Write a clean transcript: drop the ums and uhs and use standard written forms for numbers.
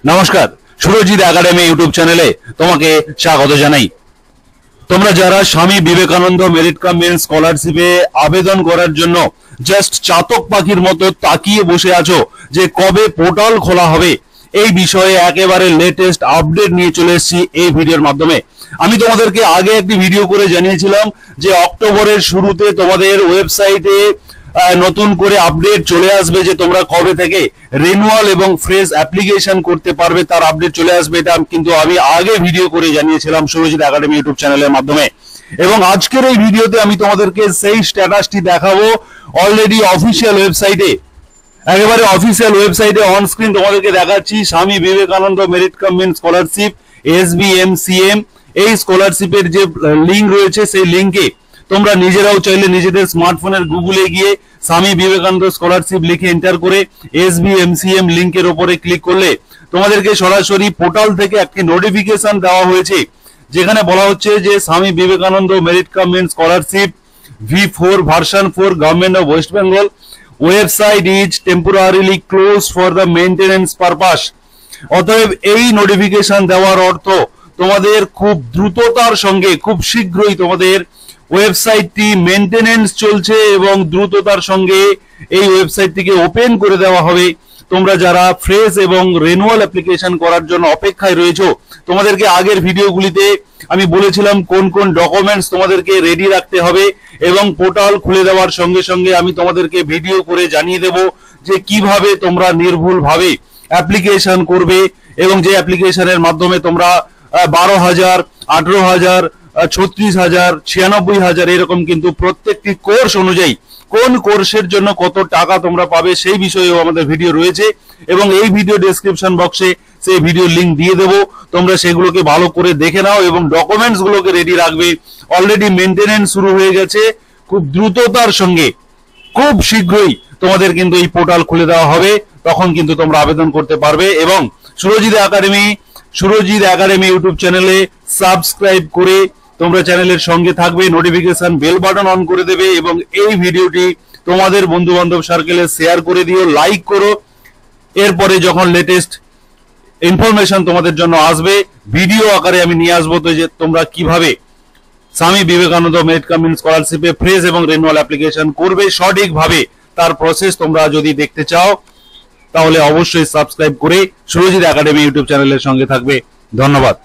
নমস্কার, Surajit academy YouTube চ্যানেলে তোমাকে স্বাগত জানাই। তোমরা যারা স্বামী বিবেকানন্দ মেরিট কাম মেন্স স্কলারশিপে আবেদন করার জন্য জাস্ট চাতক পাখির মতো তাকিয়ে বসে আছো যে কবে পোর্টাল খোলা হবে, এই বিষয়ে একেবারে লেটেস্ট আপডেট নিয়ে চলে এসেছি এই ভিডিওর মাধ্যমে। আমি তোমাদেরকে আগে একটি ভিডিও করে জানিয়েছিলাম যে অক্টোবরের শুরুতে তোমাদের ওয়েবসাইটে নতুন করে আপডেট চলে আসবে, যে তোমরা কবে থেকে রিনিউয়াল এবং ফ্রেশ অ্যাপ্লিকেশন করতে পারবে তার আপডেট চলে আসবে। এটা কিন্তু আমি আগে ভিডিও করে জানিয়েছিলাম সুরজিৎ একাডেমি ইউটিউব চ্যানেলের মাধ্যমে। এবং আজকের এই ভিডিওতে আমি তোমাদেরকে সেই স্ট্যাটাসটি দেখাবো। অলরেডি অফিসিয়াল ওয়েবসাইটে, একেবারে অফিসিয়াল ওয়েবসাইটে অন স্ক্রিন তোমাদেরকে দেখাচ্ছি Swami Vivekananda merit cum means scholarship SBMCM। এই স্কলারশিপের যে লিঙ্ক রয়েছে সেই লিঙ্কে তোমরা নিজেরাও চাইলে নিজেদের স্মার্টফোনের গুগলে গিয়ে স্বামী বিবেকানন্দ স্কলারশিপ লিখে এন্টার করে SBMCM লিঙ্কের উপরে ক্লিক করলে তোমাদেরকে সরাসরি পোর্টাল থেকে একটি নোটিফিকেশন দেওয়া হয়েছে, যেখানে বলা হচ্ছে যে Swami Vivekananda merit cum means scholarship V4 version 4 government of West Bengal website is temporarily close for the maintenance purpose. অতএব এই নোটিফিকেশন দেওয়ার অর্থ তোমাদের খুব দ্রুততার সঙ্গে খুব শীঘ্রই তোমাদের ওয়েবসাইটটি মেইনটেনেন্স চলছে এবং দ্রুততার সঙ্গে এই ওয়েবসাইটটিকে ওপেন করে দেওয়া হবে। তোমরা যারা ফ্রেশ এবং রিনিউয়াল অ্যাপ্লিকেশন করার জন্য অপেক্ষায় রয়েছো, তোমাদেরকে আগের ভিডিওগুলিতে আমি বলেছিলাম কোন কোন ডকুমেন্টস তোমাদেরকে রেডি রাখতে হবে, এবং পোর্টাল খুলে দেওয়ার সঙ্গে সঙ্গে আমি তোমাদেরকে ভিডিও করে জানিয়ে দেব যে কিভাবে তোমরা নির্ভুলভাবে অ্যাপ্লিকেশন করবে, এবং যে অ্যাপ্লিকেশনের মাধ্যমে তোমরা 12,000, 18,000, 36,000, 96,000 এরকম কিন্তু প্রত্যেকটি কোর্স অনুযায়ী কোন কোর্সের জন্য কত টাকা তোমরা পাবে সেই বিষয়েও আমাদের ভিডিও রয়েছে, এবং এই ভিডিও ডেসক্রিপশন বক্সে সেই ভিডিও লিংক দিয়ে দেবো। তোমরা সেগুলোকে ভালো করে দেখে নাও এবং ডকুমেন্টস গুলোকে রেডি রাখবে। অলরেডি মেইনটেনেন্স শুরু হয়ে গেছে, খুব দ্রুততার সঙ্গে খুব শীঘ্রই তোমাদের কিন্তু এই পোর্টাল খুলে দেওয়া হবে, তখন কিন্তু তোমরা আবেদন করতে পারবে। এবং সুরজিৎ একাডেমি ইউটিউব চ্যানেলে সাবস্ক্রাইব করে তোমরা চ্যানেলের সঙ্গে থাকবে, নোটিফিকেশন বেল বাটন অন করে দেবে, এবং এই ভিডিওটি তোমাদের বন্ধু বান্ধব সার্কেলে শেয়ার করে দিও, লাইক করো। এরপরে যখন লেটেস্ট ইনফরমেশন তোমাদের জন্য আসবে ভিডিও আকারে আমি নিয়ে আসবো, তো যে তোমরা কিভাবে Swami Vivekananda merit cum means স্কলারশিপে ফ্রেশ এবং রিনিউয়াল অ্যাপ্লিকেশন করবে সঠিকভাবে, তার প্রসেস তোমরা যদি দেখতে চাও তাহলে অবশ্যই সাবস্ক্রাইব করে সুরজিৎ একাডেমি ইউটিউব চ্যানেলের সঙ্গে থাকবে। ধন্যবাদ।